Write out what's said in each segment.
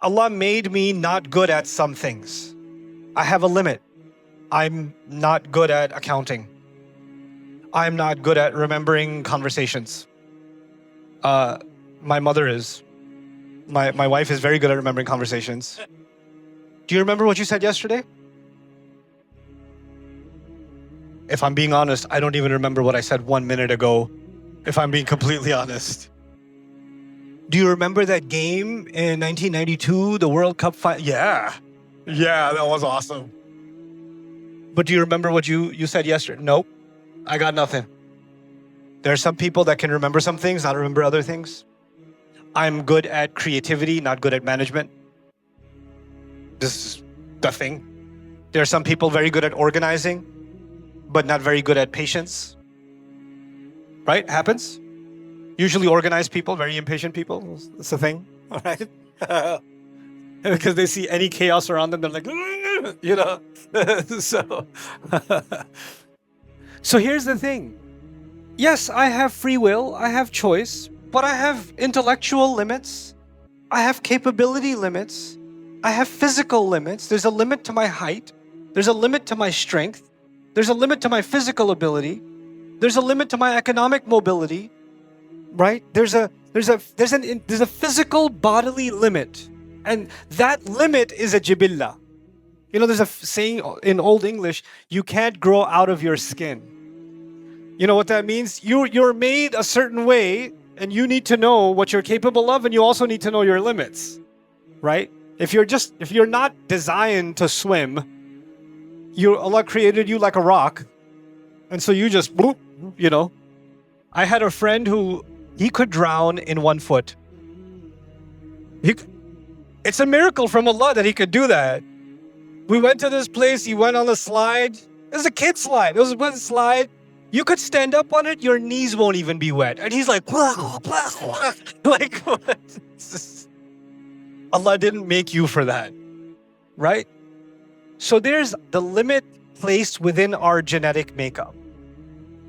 Allah made me not good at some things. I have a limit. I'm not good at accounting. I'm not good at remembering conversations. My mother is. My wife is very good at remembering conversations. Do you remember what you said yesterday? If I'm being honest, I don't even remember what I said 1 minute ago, if I'm being completely honest. Do you remember that game in 1992, the World Cup final? Yeah, that was awesome. But do you remember what you said yesterday? Nope, I got nothing. There are some people that can remember some things, not remember other things. I'm good at creativity, not good at management. This is the thing. There are some people very good at organizing, but not very good at patience. Right? Happens. Usually organized people, very impatient people. It's the thing. All right? Because they see any chaos around them, they're like, you know. So here's the thing. Yes, I have free will, I have choice, but I have intellectual limits. I have capability limits. I have physical limits. There's a limit to my height. There's a limit to my strength. There's a limit to my physical ability. There's a limit to my economic mobility. Right? There's a physical bodily limit. And that limit is a jibillah. You know, there's a saying in Old English, you can't grow out of your skin. You know what that means? You're made a certain way, and you need to know what you're capable of, and you also need to know your limits. Right? If you're not designed to swim, Allah created you like a rock, and so you just bloop, you know. I had a friend who he could drown in 1 foot. It's a miracle from Allah that he could do that. We went to this place, he went on the slide. It was a kid slide. It was one slide. You could stand up on it, your knees won't even be wet. And he's like, blah, blah, blah. Like, what? Allah didn't make you for that, right? So there's the limit placed within our genetic makeup.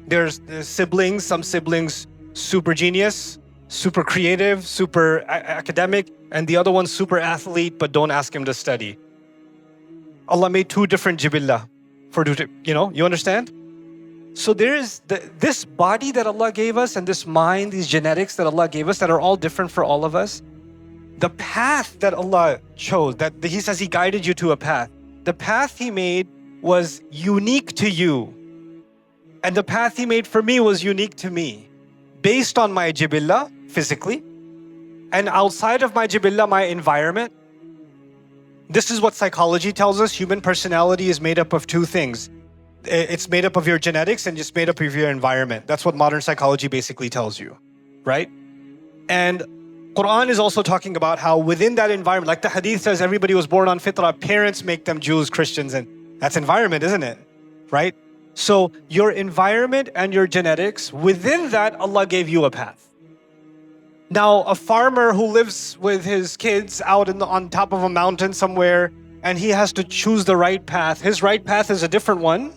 There's siblings, some siblings super genius, super creative, super academic, and the other one's super athlete, but don't ask him to study. Allah made 2 different jibillah for, you know, you understand? So there is this body that Allah gave us and this mind, these genetics that Allah gave us that are all different for all of us. The path that Allah chose, that He says He guided you to a path. The path He made was unique to you. And the path He made for me was unique to me. Based on my jibillah, physically, and outside of my jibillah, my environment. This is what psychology tells us. Human personality is made up of 2 things. It's made up of your genetics and just made up of your environment. That's what modern psychology basically tells you, right? And Quran is also talking about how within that environment, like the hadith says, everybody was born on fitrah, parents make them Jews, Christians, and that's environment, isn't it? Right? So your environment and your genetics, within that, Allah gave you a path. Now, a farmer who lives with his kids out on top of a mountain somewhere, and he has to choose the right path. His right path is a different one.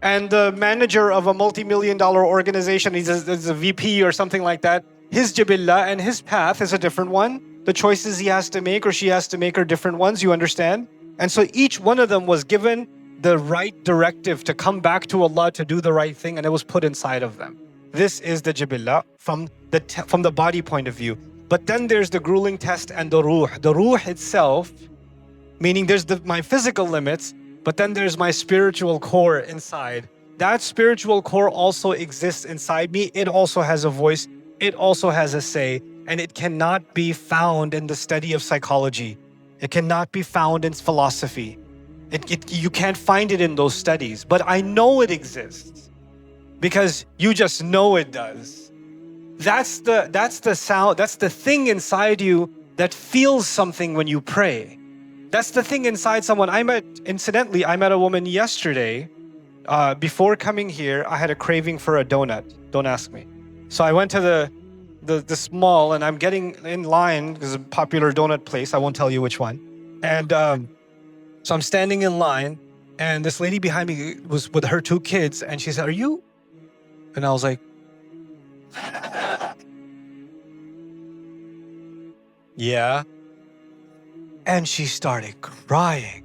And the manager of a multi-million-dollar organization, he's a VP or something like that, his jibillah and his path is a different one. The choices he has to make or she has to make are different ones, you understand? And so each one of them was given the right directive to come back to Allah to do the right thing, and it was put inside of them. This is the jibillah from the body point of view. But then there's the grueling test and the ruh. The ruh itself, meaning there's my physical limits, but then there's my spiritual core inside. That spiritual core also exists inside me. It also has a voice. It also has a say. And it cannot be found in the study of psychology. It cannot be found in philosophy. You can't find it in those studies. But I know it exists because you just know it does. That's the sound. That's the thing inside you that feels something when you pray. That's the thing inside someone. Incidentally, I met a woman yesterday. Before coming here, I had a craving for a donut. Don't ask me. So I went to this mall, and I'm getting in line because it's a popular donut place. I won't tell you which one. And so I'm standing in line, And this lady behind me was with her 2 kids, and she said, "Are you?" And I was like, "Yeah." And she started crying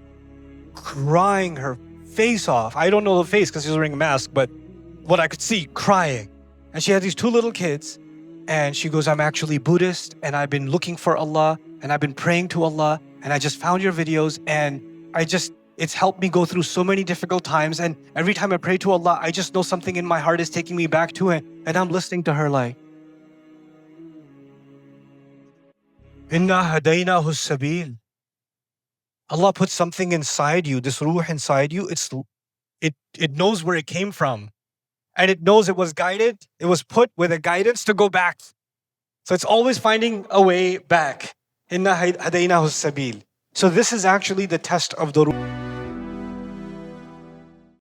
her face off. I don't know the face because she was wearing a mask, but what I could see, crying. And she had these 2 little kids, and she goes, "I'm actually Buddhist, and I've been looking for Allah, and I've been praying to Allah, and I just found your videos, and it's helped me go through so many difficult times, and every time I pray to Allah, I just know something in my heart is taking me back to it." And I'm listening to her like, "Inna hadaynahu sabil." Allah put something inside you, this ruh inside you, it knows where it came from. And it knows it was guided, it was put with a guidance to go back. So it's always finding a way back. Inna hadaynahu sabil. So this is actually the test of the ruh.